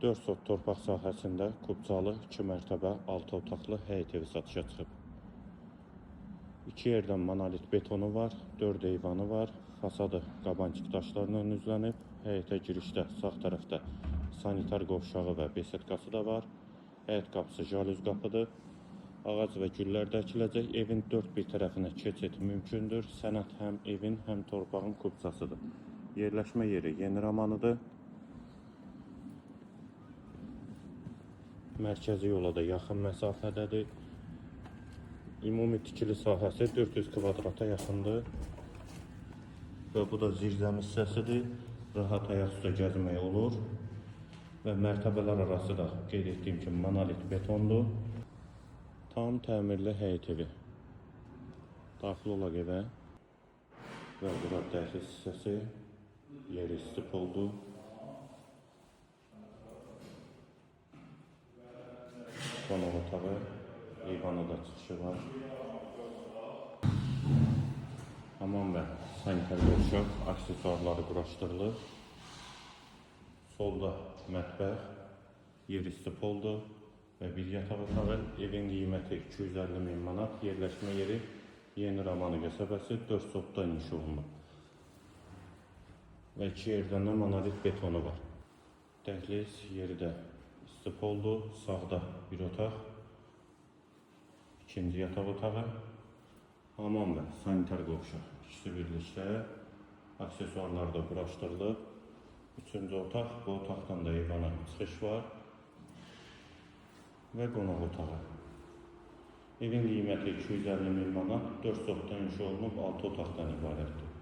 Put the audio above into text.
4 sot torpaq sahəsində Kubcalı 2 mərtəbə 6 otaqlı həyət evi satışa çıxıb. 2 yerdən monolit betonu var, 4 eyvanı var, fasadı qabancıq daşlarla üzlənib, həyətə girişdə sağ tərəfdə sanitar qovşağı və besedkası da var. Həyət qapısı jalüz qapıdır. Ağac və güllər də əkiləcək. Evin 4 bir tərəfinə keçid mümkündür. Sənəd həm evin, həm torpağın kubcasıdır. Yerləşmə yeri Yeni Romanıdır. Mərkəzi yola da yaxın məsafədədir. Ümumi tikili sahəsi 400 kvadrata yaxındır. Və bu da zirzəmi hissəsidir. Rahat ayaq üstə gəzmək olur. Və mərtəbələr arası da qeyd etdiyim kimi monolit betondur. Tam təmirli həyət evi. Daxil olaq evə. Və bura dəhliz hissəsi. Yeri istip oldu. Qonaq otağı, eyvana da çıxışı var. Hamam və sanitar qovşaq, aksesuarları quraşdırılır. Solda mətbəx, yer istip oldu və bir yataq otağı. Evin qiyməti 250 min manat, yerləşmə yeri Yeni Romanı qəsəbəsi 4 sotdan inşa olunub. Və 2 yerdən də monolit betonu var. Dəhliz yeri də istip oldu. Sağda bir otaq, ikinci yataq otağı, hamam və sanitar qovşaq. İkisi birlikdə aksesuarlar da quraşdırılıb. Üçüncü otaq, bu otaqdan da eyvana çıxış var və qonaq otağı. Evin qiyməti 250 min manat, 4 sotdan inşa olunub 6 otaqdan ibarətdir.